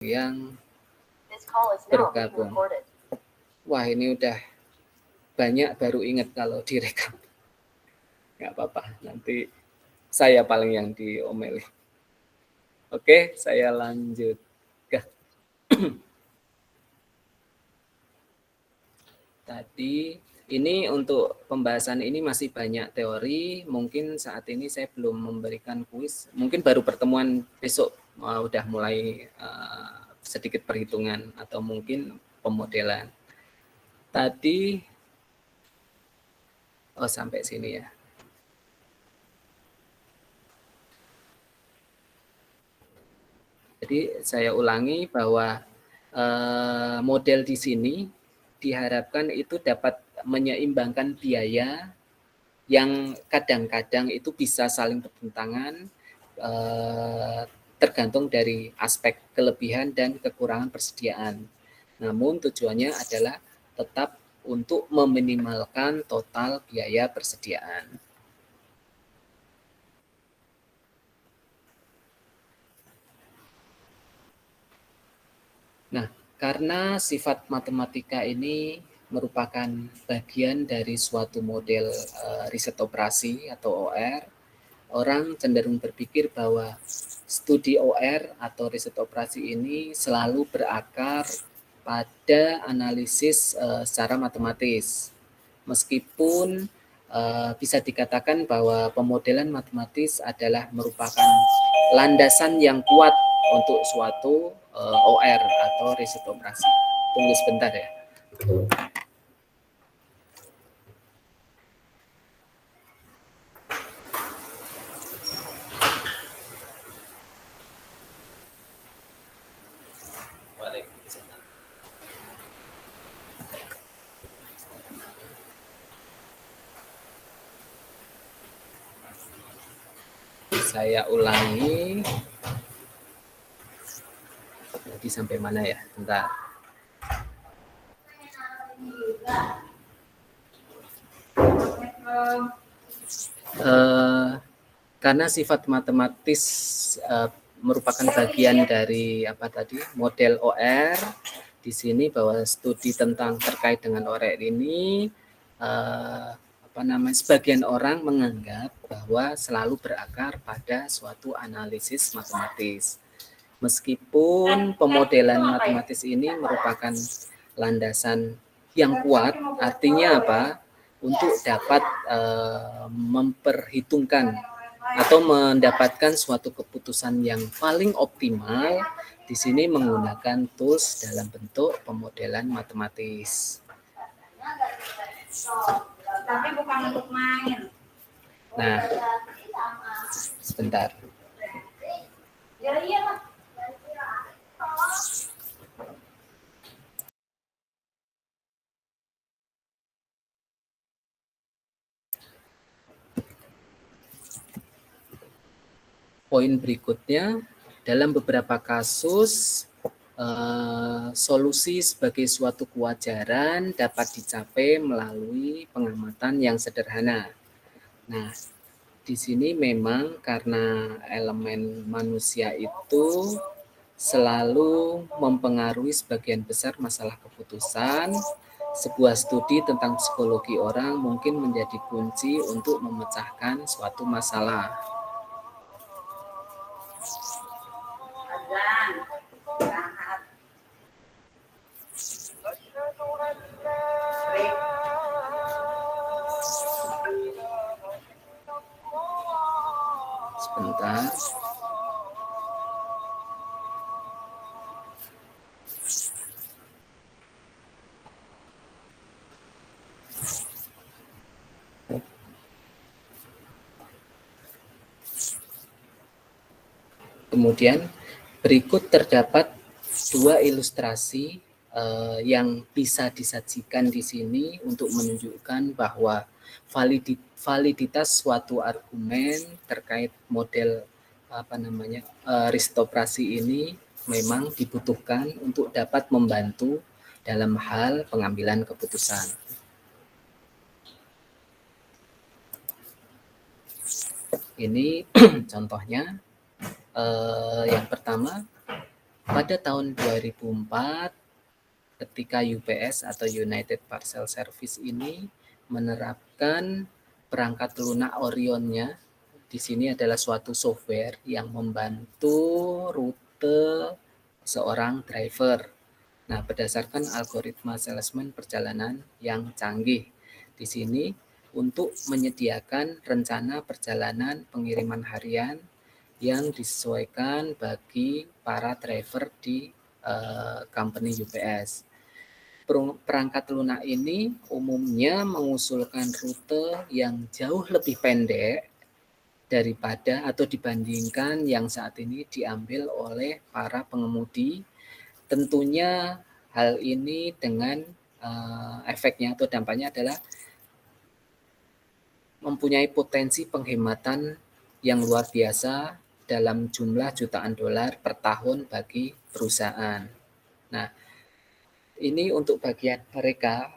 yang bergabung. Wah, ini udah banyak baru ingat kalau direkam. Nggak apa-apa, nanti saya paling yang diomeli. Oke, saya lanjut. Tadi ini untuk pembahasan ini masih banyak teori. Mungkin saat ini saya belum memberikan kuis. Mungkin baru pertemuan besok udah mulai sedikit perhitungan atau mungkin pemodelan. Tadi sampai sini ya. Jadi saya ulangi bahwa model di sini diharapkan itu dapat menyeimbangkan biaya yang kadang-kadang itu bisa saling bertentangan tergantung dari aspek kelebihan dan kekurangan persediaan. Namun tujuannya adalah tetap untuk meminimalkan total biaya persediaan. Nah, karena sifat matematika ini merupakan bagian dari suatu model riset operasi atau OR, orang cenderung berpikir bahwa studi OR atau riset operasi ini selalu berakar pada analisis secara matematis. Meskipun bisa dikatakan bahwa pemodelan matematis adalah merupakan landasan yang kuat untuk suatu OR atau riset operasi. Tunggu sebentar ya. Saya ulangi. Tadi sampai mana ya? Bentar. Karena sifat matematis merupakan bagian dari model OR di sini, bahwa studi tentang terkait dengan OR ini sebagian orang menganggap bahwa selalu berakar pada suatu analisis matematis. Meskipun pemodelan matematis ini merupakan landasan yang kuat, artinya apa? Untuk dapat memperhitungkan atau mendapatkan suatu keputusan yang paling optimal, di sini menggunakan tools dalam bentuk pemodelan matematis. Tapi bukan untuk main. Nah, sebentar. Ya iyalah. Poin berikutnya, dalam beberapa kasus solusi sebagai suatu kewajaran dapat dicapai melalui pengamatan yang sederhana. Nah, di sini memang karena elemen manusia itu selalu mempengaruhi sebagian besar masalah keputusan, sebuah studi tentang psikologi orang mungkin menjadi kunci untuk memecahkan suatu masalah. Sebentar. Kemudian berikut terdapat dua ilustrasi yang bisa disajikan di sini untuk menunjukkan bahwa validitas suatu argumen terkait model riset operasi ini memang dibutuhkan untuk dapat membantu dalam hal pengambilan keputusan. Ini contohnya. Yang pertama, pada tahun 2004 ketika UPS atau United Parcel Service ini menerapkan perangkat lunak Orionnya. Di sini adalah suatu software yang membantu rute seorang driver. Nah, berdasarkan algoritma salesman perjalanan yang canggih. Di sini untuk menyediakan rencana perjalanan pengiriman harian yang disesuaikan bagi para driver di company UPS. Perangkat lunak ini umumnya mengusulkan rute yang jauh lebih pendek daripada atau dibandingkan yang saat ini diambil oleh para pengemudi. Tentunya hal ini dengan efeknya atau dampaknya adalah mempunyai potensi penghematan yang luar biasa dalam jumlah jutaan dolar per tahun bagi perusahaan. Nah, ini untuk bagian mereka,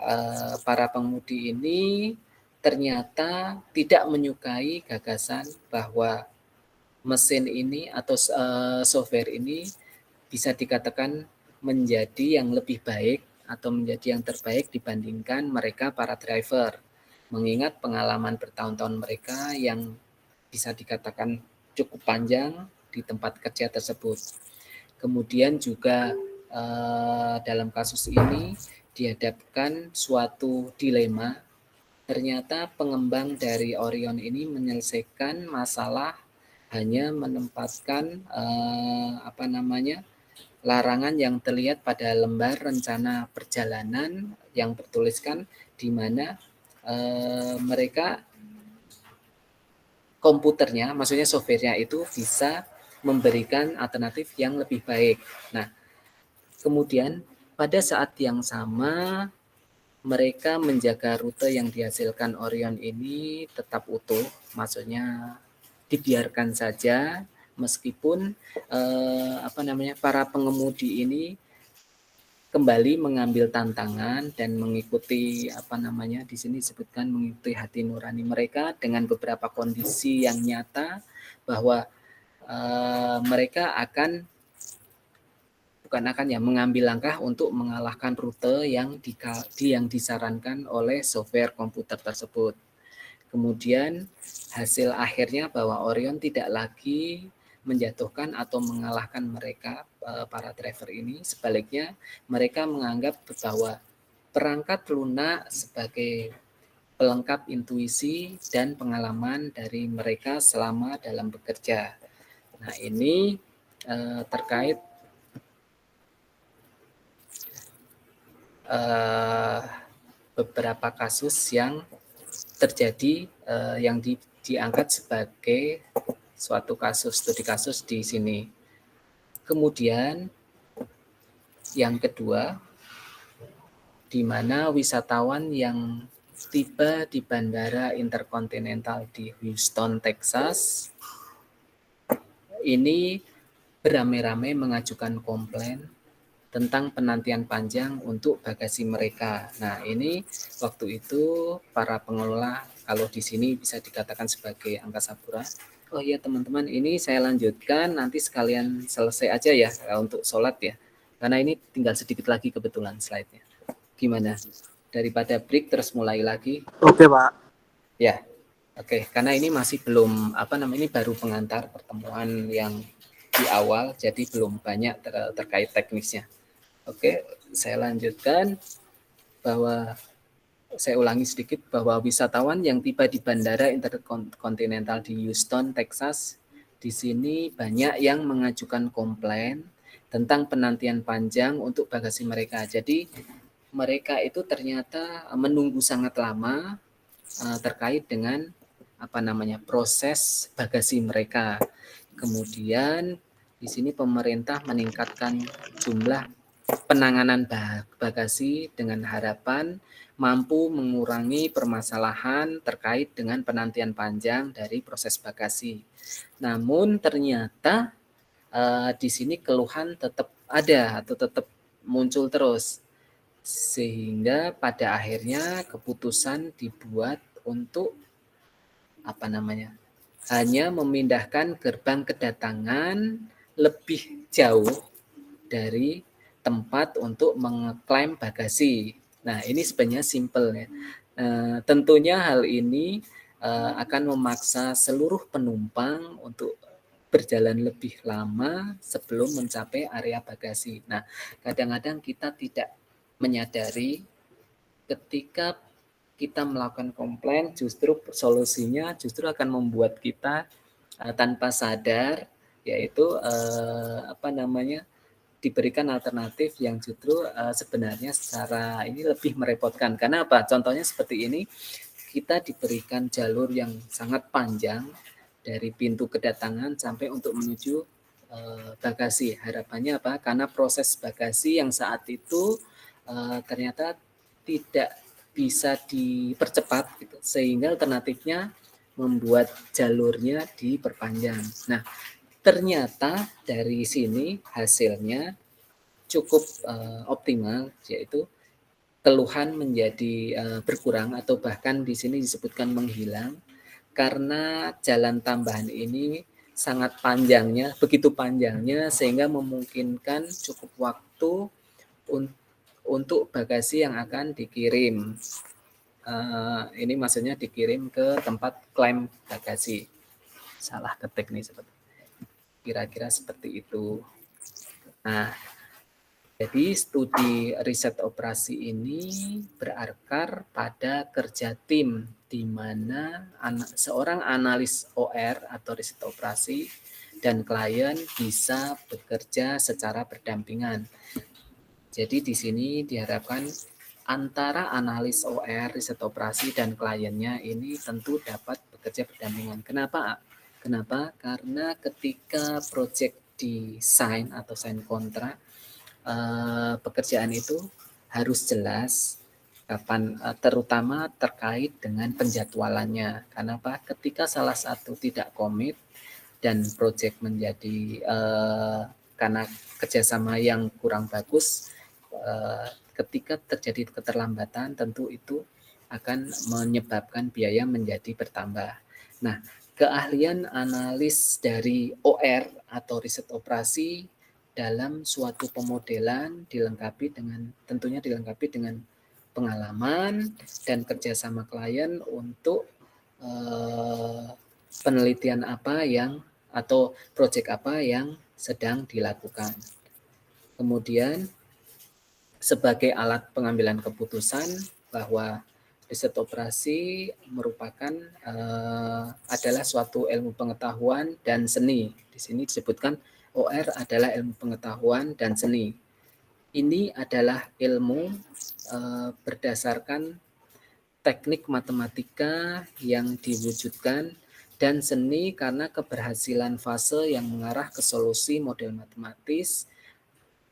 para pengemudi ini ternyata tidak menyukai gagasan bahwa mesin ini atau software ini bisa dikatakan menjadi yang lebih baik atau menjadi yang terbaik dibandingkan mereka para driver. Mengingat pengalaman bertahun-tahun mereka yang bisa dikatakan cukup panjang di tempat kerja tersebut. Kemudian juga dalam kasus ini dihadapkan suatu dilema. Ternyata pengembang dari Orion ini menyelesaikan masalah hanya menempatkan larangan yang terlihat pada lembar rencana perjalanan yang bertuliskan di mana mereka komputernya, maksudnya softwarenya itu bisa memberikan alternatif yang lebih baik. Nah, kemudian pada saat yang sama mereka menjaga rute yang dihasilkan Orion ini tetap utuh, maksudnya dibiarkan saja meskipun para pengemudi ini kembali mengambil tantangan dan mengikuti di sini disebutkan mengikuti hati nurani mereka dengan beberapa kondisi yang nyata bahwa mereka mengambil langkah untuk mengalahkan rute yang disarankan oleh software komputer tersebut. Kemudian hasil akhirnya bahwa Orion tidak lagi menjatuhkan atau mengalahkan mereka, para driver ini. Sebaliknya mereka menganggap bahwa perangkat lunak sebagai pelengkap intuisi dan pengalaman dari mereka selama dalam bekerja. Nah, ini terkait beberapa kasus yang terjadi yang diangkat sebagai suatu studi kasus di sini. Kemudian yang kedua, di mana wisatawan yang tiba di Bandara Interkontinental di Houston, Texas, ini beramai-ramai mengajukan komplain tentang penantian panjang untuk bagasi mereka. Nah, ini waktu itu para pengelola, kalau di sini bisa dikatakan sebagai angkasa pura. Oh iya teman-teman, ini saya lanjutkan, nanti sekalian selesai aja ya untuk sholat ya. Karena ini tinggal sedikit lagi kebetulan slide-nya. Gimana? Daripada break terus mulai lagi. Oke, Pak. Ya, oke. Karena ini masih belum, ini baru pengantar pertemuan yang di awal, jadi belum banyak terkait teknisnya. Oke, saya lanjutkan bahwa saya ulangi sedikit bahwa wisatawan yang tiba di Bandara Interkontinental di Houston, Texas, di sini banyak yang mengajukan komplain tentang penantian panjang untuk bagasi mereka. Jadi mereka itu ternyata menunggu sangat lama terkait dengan proses bagasi mereka. Kemudian di sini pemerintah meningkatkan jumlah penanganan bagasi dengan harapan mampu mengurangi permasalahan terkait dengan penantian panjang dari proses bagasi. Namun ternyata di sini keluhan tetap ada atau tetap muncul terus. Sehingga pada akhirnya keputusan dibuat untuk hanya memindahkan gerbang kedatangan lebih jauh dari tempat untuk mengklaim bagasi. Nah, ini sebenarnya simple ya. Tentunya hal ini akan memaksa seluruh penumpang untuk berjalan lebih lama sebelum mencapai area bagasi. Nah, kadang-kadang kita tidak menyadari ketika kita melakukan komplain, justru solusinya justru akan membuat kita tanpa sadar, yaitu diberikan alternatif yang justru sebenarnya secara ini lebih merepotkan. Karena apa? Contohnya seperti ini, kita diberikan jalur yang sangat panjang dari pintu kedatangan sampai untuk menuju bagasi. Harapannya apa? Karena proses bagasi yang saat itu ternyata tidak bisa dipercepat, gitu. Sehingga alternatifnya membuat jalurnya diperpanjang. Nah, ternyata dari sini hasilnya cukup optimal, yaitu keluhan menjadi berkurang atau bahkan di sini disebutkan menghilang karena jalan tambahan ini sangat panjangnya, begitu panjangnya sehingga memungkinkan cukup waktu untuk bagasi yang akan dikirim. Ini maksudnya dikirim ke tempat klaim bagasi. Salah ketik nih, kira-kira seperti itu. Nah, jadi studi riset operasi ini berakar pada kerja tim, di mana seorang analis OR atau riset operasi dan klien bisa bekerja secara berdampingan. Jadi di sini diharapkan antara analis OR, riset operasi, dan kliennya ini tentu dapat bekerja berdampingan. Kenapa? Karena ketika proyek desain atau sign kontrak, pekerjaan itu harus jelas kapan, terutama terkait dengan penjadwalannya. Kenapa? Ketika salah satu tidak komit dan proyek menjadi karena kerjasama yang kurang bagus, ketika terjadi keterlambatan tentu itu akan menyebabkan biaya menjadi bertambah. Nah, keahlian analis dari OR atau riset operasi dalam suatu pemodelan tentunya dilengkapi dengan pengalaman dan kerjasama klien untuk penelitian apa yang atau proyek apa yang sedang dilakukan. Kemudian sebagai alat pengambilan keputusan bahwa riset operasi merupakan adalah suatu ilmu pengetahuan dan seni. Di sini disebutkan OR adalah ilmu pengetahuan dan seni. Ini adalah ilmu berdasarkan teknik matematika yang diwujudkan dan seni karena keberhasilan fase yang mengarah ke solusi model matematis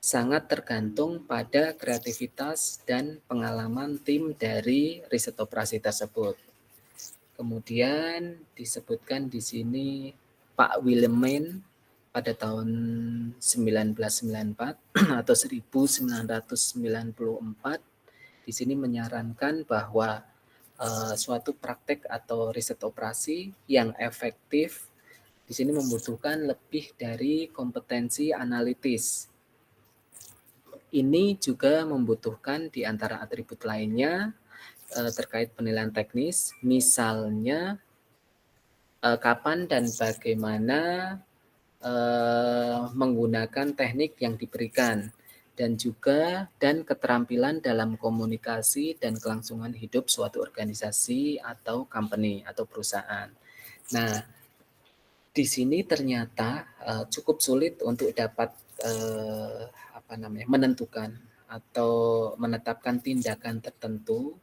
sangat tergantung pada kreativitas dan pengalaman tim dari riset operasi tersebut. Kemudian disebutkan di sini Pak Willemijn pada tahun 1994 atau 1994 di sini menyarankan bahwa suatu praktek atau riset operasi yang efektif di sini membutuhkan lebih dari kompetensi analitis. Ini juga membutuhkan di antara atribut lainnya terkait penilaian teknis, misalnya kapan dan bagaimana menggunakan teknik yang diberikan, dan keterampilan dalam komunikasi dan kelangsungan hidup suatu organisasi atau company atau perusahaan. Nah, di sini ternyata cukup sulit untuk dapat menentukan atau menetapkan tindakan tertentu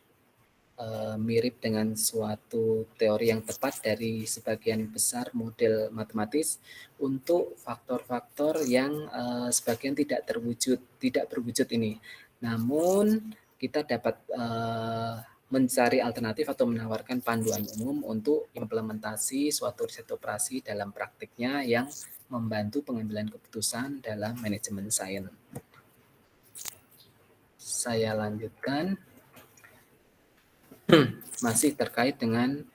mirip dengan suatu teori yang tepat dari sebagian besar model matematis untuk faktor-faktor yang sebagian tidak berwujud ini. Namun kita dapat mencari alternatif atau menawarkan panduan umum untuk implementasi suatu riset operasi dalam praktiknya yang membantu pengambilan keputusan dalam manajemen sains. Saya lanjutkan. Masih terkait dengan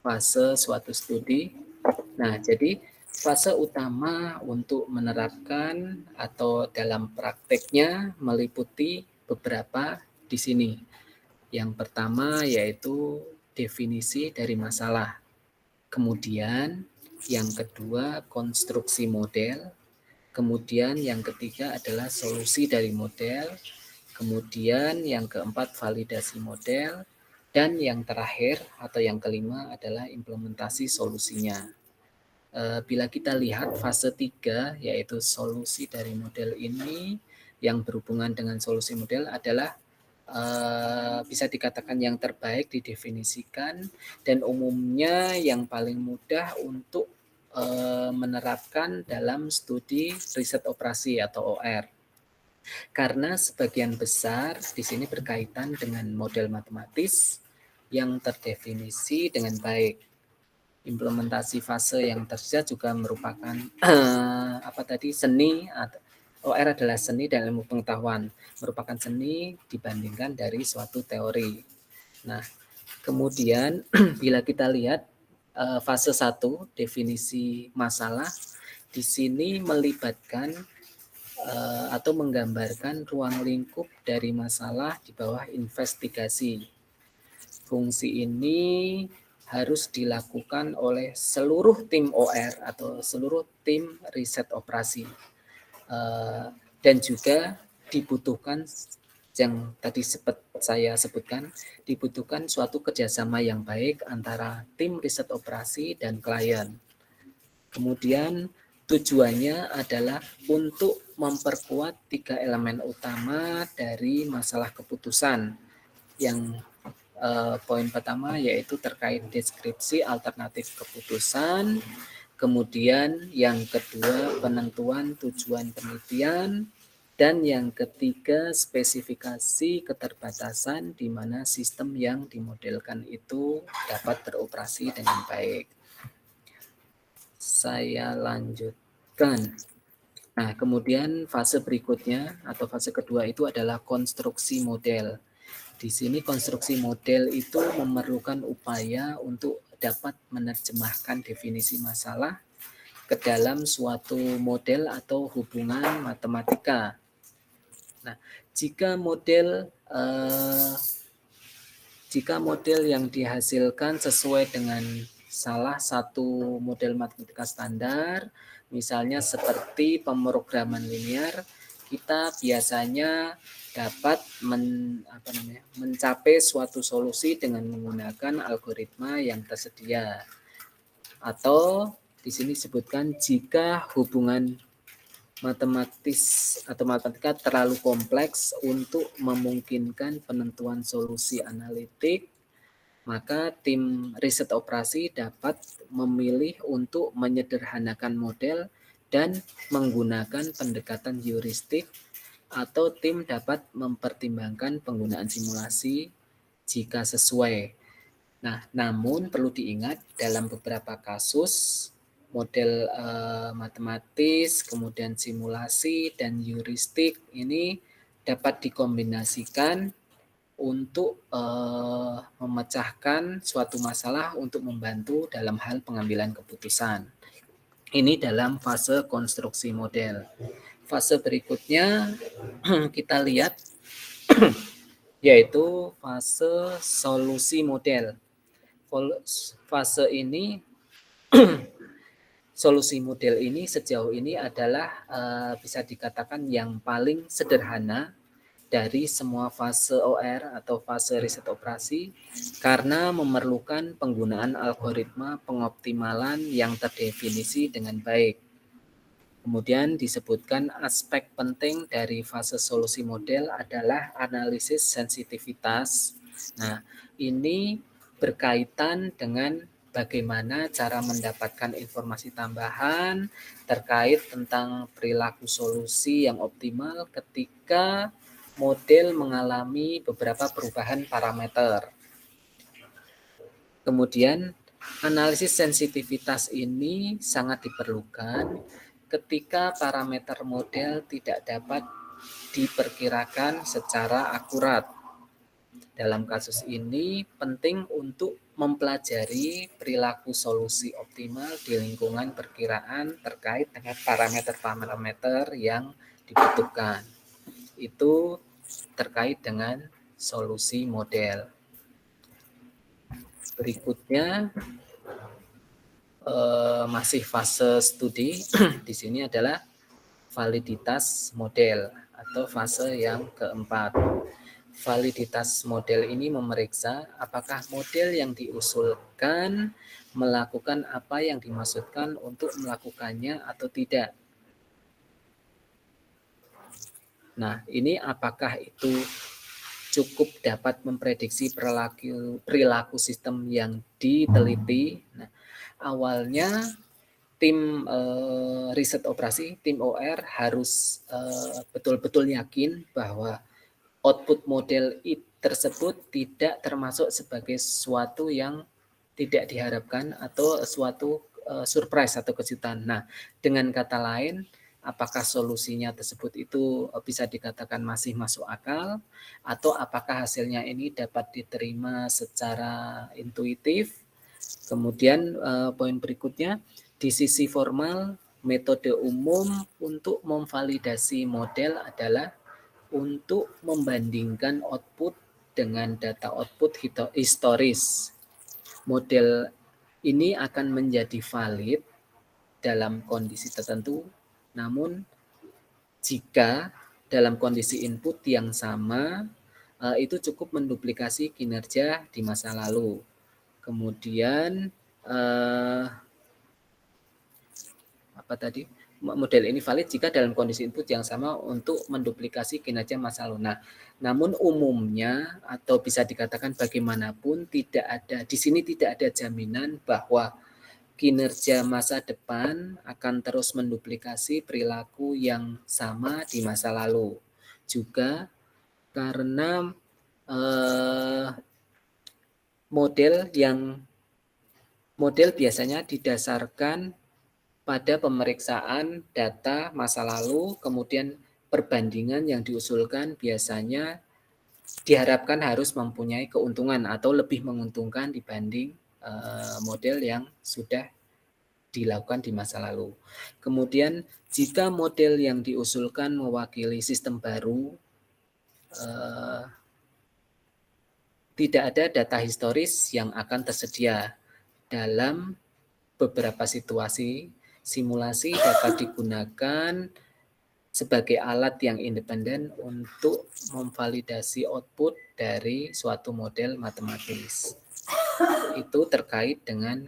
fase suatu studi. Nah, jadi Fase utama untuk menerapkan atau dalam prakteknya meliputi beberapa di sini. Yang pertama yaitu definisi dari masalah. Kemudian yang kedua konstruksi model. Kemudian yang ketiga adalah solusi dari model. Kemudian yang keempat validasi model. Dan yang terakhir atau yang kelima adalah implementasi solusinya. Bila kita lihat fase 3 yaitu solusi dari model ini yang berhubungan dengan solusi model adalah bisa dikatakan yang terbaik didefinisikan dan umumnya yang paling mudah untuk menerapkan dalam studi riset operasi atau OR. Karena sebagian besar di sini berkaitan dengan model matematis yang terdefinisi dengan baik. Implementasi fase yang tersisa juga merupakan seni. OR adalah seni dan ilmu pengetahuan, merupakan seni dibandingkan dari suatu teori. Nah, kemudian bila kita lihat fase 1 definisi masalah, di sini melibatkan atau menggambarkan ruang lingkup dari masalah di bawah investigasi. Fungsi ini harus dilakukan oleh seluruh tim OR atau seluruh tim riset operasi. Dan juga dibutuhkan yang tadi saya sebutkan, dibutuhkan suatu kerjasama yang baik antara tim riset operasi dan klien. Kemudian tujuannya adalah untuk memperkuat 3 elemen utama dari masalah keputusan. Yang poin pertama yaitu terkait deskripsi alternatif keputusan, kemudian yang kedua penentuan tujuan penelitian, dan yang ketiga spesifikasi keterbatasan di mana sistem yang dimodelkan itu dapat beroperasi dengan baik. Saya lanjutkan. Nah, kemudian fase berikutnya atau fase kedua itu adalah konstruksi model. Di sini konstruksi model itu memerlukan upaya untuk dapat menerjemahkan definisi masalah ke dalam suatu model atau hubungan matematika. Nah, jika model yang dihasilkan sesuai dengan salah satu model matematika standar, misalnya seperti pemrograman linear, kita biasanya dapat mencapai suatu solusi dengan menggunakan algoritma yang tersedia. Atau di sini disebutkan jika hubungan matematis atau matematika terlalu kompleks untuk memungkinkan penentuan solusi analitik, maka tim riset operasi dapat memilih untuk menyederhanakan model dan menggunakan pendekatan heuristik, atau tim dapat mempertimbangkan penggunaan simulasi jika sesuai. Nah, namun perlu diingat dalam beberapa kasus model matematis, kemudian simulasi dan heuristik ini dapat dikombinasikan untuk memecahkan suatu masalah untuk membantu dalam hal pengambilan keputusan. Ini dalam fase konstruksi model. Fase berikutnya kita lihat yaitu fase solusi model. Fase ini solusi model ini sejauh ini adalah bisa dikatakan yang paling sederhana dari semua fase OR atau fase riset operasi karena memerlukan penggunaan algoritma pengoptimalan yang terdefinisi dengan baik. Kemudian disebutkan aspek penting dari fase solusi model adalah analisis sensitivitas. Nah, ini berkaitan dengan bagaimana cara mendapatkan informasi tambahan terkait tentang perilaku solusi yang optimal ketika model mengalami beberapa perubahan parameter. Kemudian analisis sensitivitas ini sangat diperlukan ketika parameter model tidak dapat diperkirakan secara akurat. Dalam kasus ini penting untuk mempelajari perilaku solusi optimal di lingkungan perkiraan terkait dengan parameter-parameter yang dibutuhkan. Itu terkait dengan solusi model. Berikutnya masih fase studi. Di sini adalah validitas model atau fase yang keempat. Validitas model ini memeriksa apakah model yang diusulkan melakukan apa yang dimaksudkan untuk melakukannya atau tidak. Nah, ini apakah itu cukup dapat memprediksi perilaku sistem yang diteliti. Nah, awalnya tim riset operasi, tim OR harus betul-betul yakin bahwa output model tersebut tidak termasuk sebagai sesuatu yang tidak diharapkan atau suatu surprise atau kejutan. Nah, dengan kata lain, apakah solusinya tersebut itu bisa dikatakan masih masuk akal atau apakah hasilnya ini dapat diterima secara intuitif. Kemudian poin berikutnya, di sisi formal, metode umum untuk memvalidasi model adalah untuk membandingkan output dengan data output historis. Model ini akan menjadi valid dalam kondisi tertentu, namun jika dalam kondisi input yang sama, itu cukup menduplikasi kinerja di masa lalu. Kemudian apa tadi? Model ini valid jika dalam kondisi input yang sama untuk menduplikasi kinerja masa lalu. Nah, namun umumnya atau bisa dikatakan bagaimanapun tidak ada di sini tidak ada jaminan bahwa kinerja masa depan akan terus menduplikasi perilaku yang sama di masa lalu. Juga karena model biasanya didasarkan pada pemeriksaan data masa lalu, kemudian perbandingan yang diusulkan biasanya diharapkan harus mempunyai keuntungan atau lebih menguntungkan dibanding model yang sudah dilakukan di masa lalu. Kemudian jika model yang diusulkan mewakili sistem baru, tidak ada data historis yang akan tersedia. Dalam beberapa situasi, simulasi dapat digunakan sebagai alat yang independen untuk memvalidasi output dari suatu model matematis. Itu terkait dengan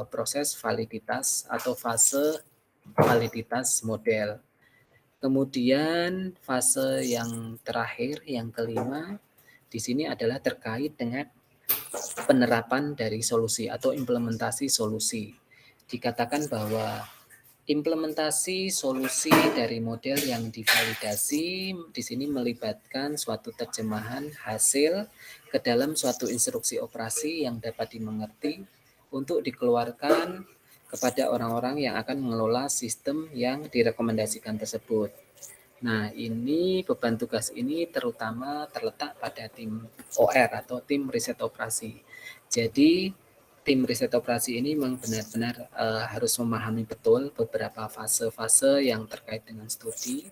proses validitas atau fase validitas model. Kemudian fase yang terakhir, yang kelima, di sini adalah terkait dengan penerapan dari solusi atau implementasi solusi. Dikatakan bahwa implementasi solusi dari model yang divalidasi di sini melibatkan suatu terjemahan hasil ke dalam suatu instruksi operasi yang dapat dimengerti untuk dikeluarkan kepada orang-orang yang akan mengelola sistem yang direkomendasikan tersebut. Nah, ini beban tugas ini terutama terletak pada tim OR atau tim riset operasi. Jadi, tim riset operasi ini memang benar-benar harus memahami betul beberapa fase-fase yang terkait dengan studi,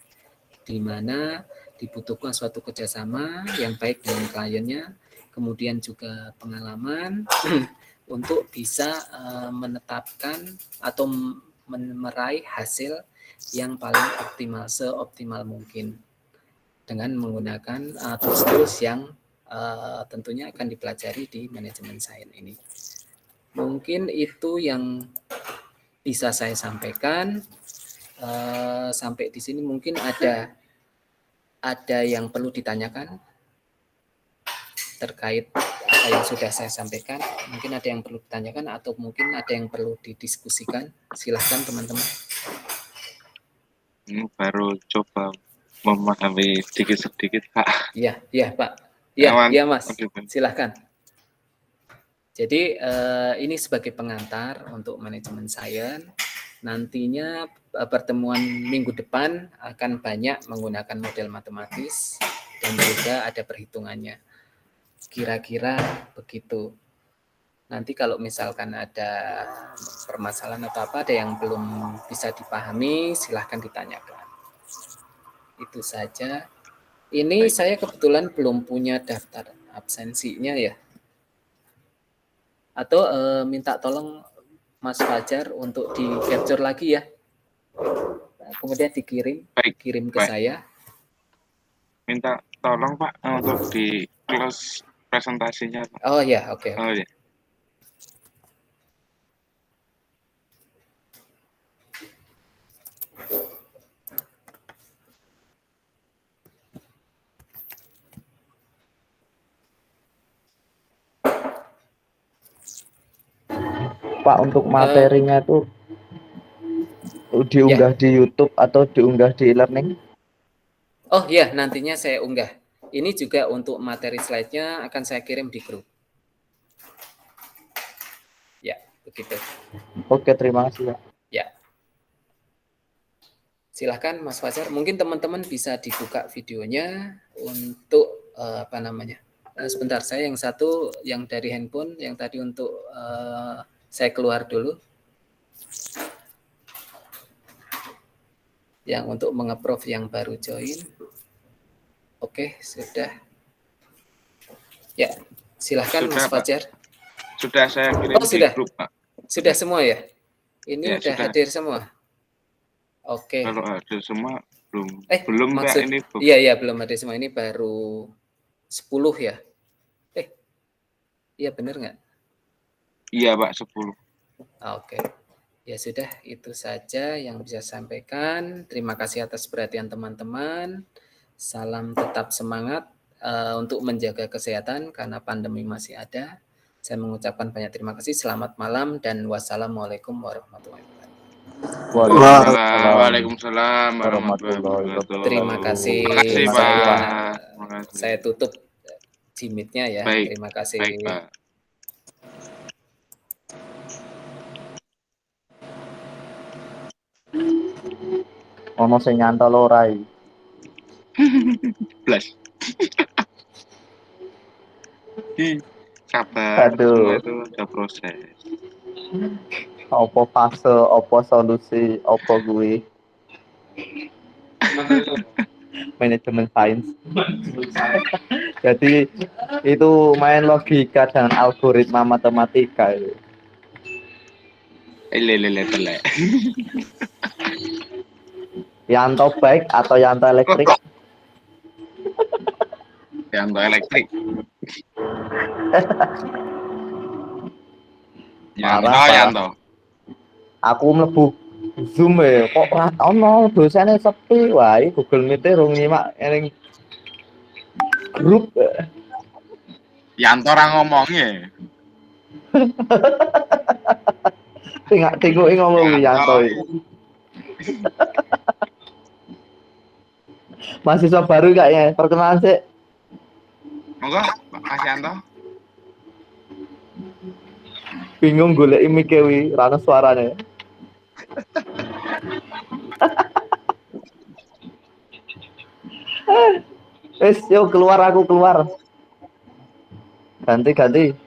di mana dibutuhkan suatu kerjasama yang baik dengan kliennya, kemudian juga pengalaman untuk bisa menetapkan atau meraih hasil yang paling optimal, seoptimal mungkin dengan menggunakan tools-tools yang tentunya akan dipelajari di manajemen sains ini. Mungkin itu yang bisa saya sampaikan. Sampai di sini mungkin ada yang perlu ditanyakan terkait apa yang sudah saya sampaikan. Mungkin ada yang perlu ditanyakan atau mungkin ada yang perlu didiskusikan. Silahkan teman-teman. Baru coba memahami sedikit-sedikit, Pak. Iya, Pak. Iya, Mas. Silahkan. Jadi ini sebagai pengantar untuk manajemen sains. Nantinya pertemuan minggu depan akan banyak menggunakan model matematis dan juga ada perhitungannya. Kira-kira begitu. Nanti kalau misalkan ada permasalahan atau apa, ada yang belum bisa dipahami, silahkan ditanyakan. Itu saja. Ini Baik. saya kebetulan belum punya daftar absensinya ya. Atau minta tolong Mas Fajar untuk di capture lagi ya. Kemudian Baik, dikirim ke baik. saya. Minta tolong Pak untuk di close presentasinya Pak. Oh ya, oke. Oh ya. Pak, untuk materinya itu diunggah Ya. di YouTube atau diunggah di e-learning? Oh ya, nantinya saya unggah. Ini juga untuk materi slide-nya akan saya kirim di grup. Ya, begitu. Oke, terima kasih Pak. Ya. Silahkan Mas Fajar. Mungkin teman-teman bisa dibuka videonya untuk apa namanya? Sebentar, saya yang satu yang dari handphone, yang tadi untuk saya keluar dulu. Yang untuk menge-approve yang baru join. Oke, sudah. Ya, silahkan Sudah Mas Pak. Fajar. Sudah saya kirim Oh, di sudah. grup Pak. Sudah semua ya? Ini Ya, udah sudah. hadir semua. Oke. Kalau ada semua belum Pak, maksud ini iya belum ada semua, ini baru 10 ya? Iya benar nggak? Iya Pak, 10. Oke. Ya sudah, itu saja yang bisa saya sampaikan. Terima kasih atas perhatian teman-teman. Salam tetap semangat untuk menjaga kesehatan karena pandemi masih ada. Saya mengucapkan banyak terima kasih. Selamat malam dan wassalamualaikum warahmatullahi wabarakatuh. Waalaikumsalam warahmatullahi wabarakatuh. Terima kasih. Terima kasih Terima kasih Pak. Pak. Terima kasih. Saya tutup Jimit-nya ya. Baik, Terima kasih. baik Pak. Ono sing nyantol ora iki. Blas. Sabar, semua Aduh, itu ada proses. apa fase, apa solusi, apa gue? Manajemen sains. Jadi itu main logika dan algoritma matematika itu. Lele telek. Yanto baik atau Yanto elektrik? Yang elektrik. Parah, parah. Yanto. Aku mlebu Zoom kok ora ono dosane sepi wae Google Meet rung nyimak ning grup. Yanto ora ngomongnya. Tengok ngomong Yanto. Mahasiswa baru kayaknya, perkenalan sih. Monggo, Mas Yanto. Bingung golek mic-e wi, ra ono suarane. Wes, yuk keluar aku keluar. Ganti.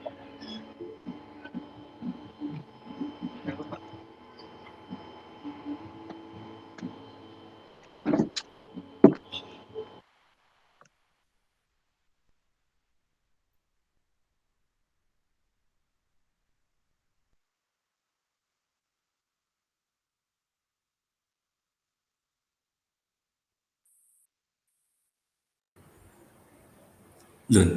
Loh,